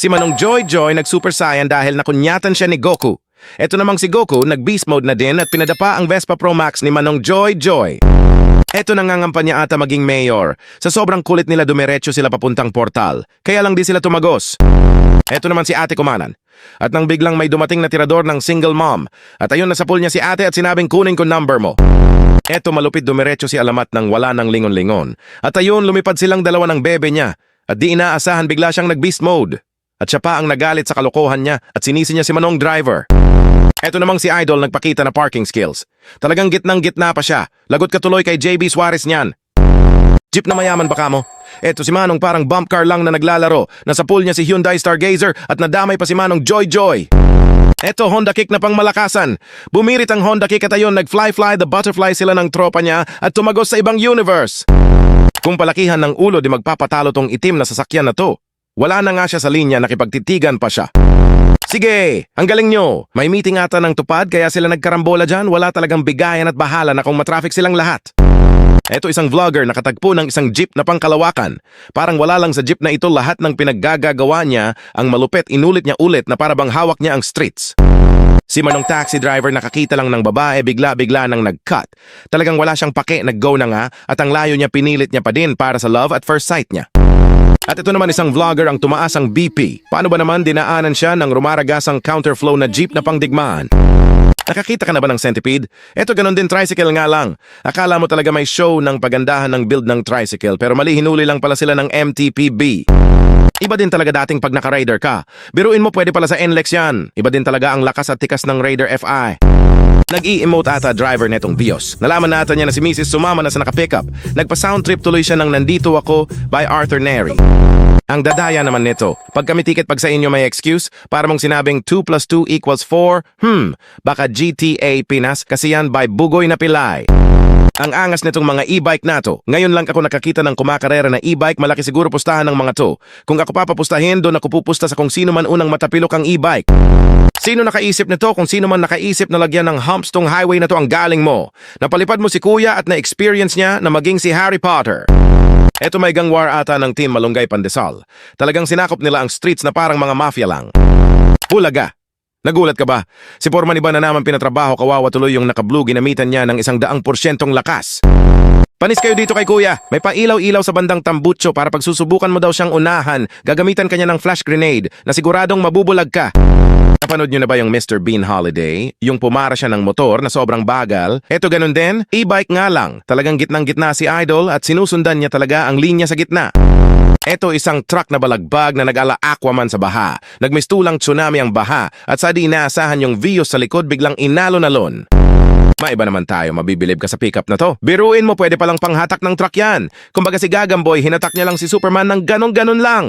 Si Manong Joy Joy nag-Super Saiyan dahil nakunyatan siya ni Goku. Eto namang si Goku nag-Beast Mode na din at pinadapa ang Vespa Pro Max ni Manong Joy Joy. Eto nangangampanya ata maging mayor. Sa sobrang kulit nila dumiretso sila papuntang portal. Kaya lang di sila tumagos. Eto naman si Ate Kumanan. At nang biglang may dumating na tirador ng single mom. At ayun nasapul niya si ate at sinabing kunin ko number mo. Eto malupit dumiretso si Alamat nang wala ng lingon-lingon. At ayun lumipad silang dalawa ng bebe niya. At di inaasahan bigla siyang nag-beast mode. At siya pa ang nagalit sa kalokohan niya at sinisi niya si Manong Driver. Eto namang si Idol nagpakita na parking skills. Talagang gitnang-gitna pa siya. Lagot ka tuloy kay JB Suarez niyan. Jeep na mayaman baka mo. Eto si Manong parang bump car lang na naglalaro. Nasa pool niya si Hyundai Stargazer at nadamay pa si Manong Joy Joy. Eto Honda Kick na pang malakasan. Bumirit ang Honda Kick at ayun nag-fly the butterfly sila ng tropa niya at tumagos sa ibang universe. Kung palakihan ng ulo di magpapatalo tong itim na sasakyan na to. Wala na nga siya sa linya, nakipagtitigan pa siya. Sige, ang galing nyo. May meeting ata ng tupad kaya sila nagkarambola dyan. Wala talagang bigayan at bahala na kung matraffic silang lahat. Eto isang vlogger nakatagpo ng isang jeep na pangkalawakan. Parang wala lang sa jeep na ito lahat ng pinaggagawa niya. Ang malupet inulit niya ulit na para bang hawak niya ang streets. Si Manong taxi driver nakakita lang ng babae bigla-bigla nang nag-cut. Talagang wala siyang pake, nag-go na nga at ang layo niya pinilit niya pa din para sa love at first sight niya. At ito naman isang vlogger ang tumaas ang BP. Paano ba naman dinaanan siya ng rumaragasang counterflow na jeep na pangdigmaan? Nakakita ka na ba ng centipede? Eto ganon din tricycle nga lang. Akala mo talaga may show ng pagandahan ng build ng tricycle pero mali hinuli lang pala sila ng MTPB. Iba din talaga dating pag naka-Raider ka. Biruin mo pwede pala sa NLEX yan. Iba din talaga ang lakas at tikas ng Raider FI. Nag-i-emote ata driver netong Vios. Nalaman natin niya na si Mrs. sumama na sa naka-pickup. Nagpa-sound trip tuloy siya ng Nandito Ako by Arthur Neri. Ang dadaya naman nito, pag kami ticket pag sa inyo may excuse, para mong sinabing 2 + 2 = 4, baka GTA Pinas kasi yan by Bugoy na Pilay. Ang angas nitong mga e-bike na to. Ngayon lang ako nakakita ng kumakarera na e-bike, malaki siguro pustahan ng mga to. Kung ako papapustahin, doon ako pupusta sa kung sino man unang matapilok ang e-bike. Sino nakaisip nito? Kung sino man nakaisip na lagyan ng humps tong highway na to ang galing mo. Napalipad mo si Kuya at na-experience niya na maging si Harry Potter. Eto may gangwar ata ng Team Malunggay Pandesal. Talagang sinakop nila ang streets na parang mga mafia lang. Hulaga! Nagulat ka ba? Si Foreman iba na naman pinatrabaho, kawawa tuloy yung naka-blue, ginamitan niya ng 100% lakas. Panis kayo dito kay Kuya. May pailaw-ilaw sa bandang tambutso para pagsusubukan mo daw siyang unahan, gagamitan kanya ng flash grenade na siguradong mabubulag ka. Napanood nyo na ba yung Mr. Bean Holiday? Yung pumara siya ng motor na sobrang bagal? Eto ganun din, e-bike nga lang. Talagang gitnang-gitna si Idol at sinusundan niya talaga ang linya sa gitna. Eto isang truck na balagbag na nag-ala Aquaman sa baha. Nagmistulang tsunami ang baha at sa di inaasahan yung Vios sa likod biglang inalon-alon. Maiba naman tayo, mabibilib ka sa pickup na to. Biruin mo pwede palang panghatak ng truck yan. Kumbaga si Gagamboy, hinatak niya lang si Superman ng ganon-ganon lang.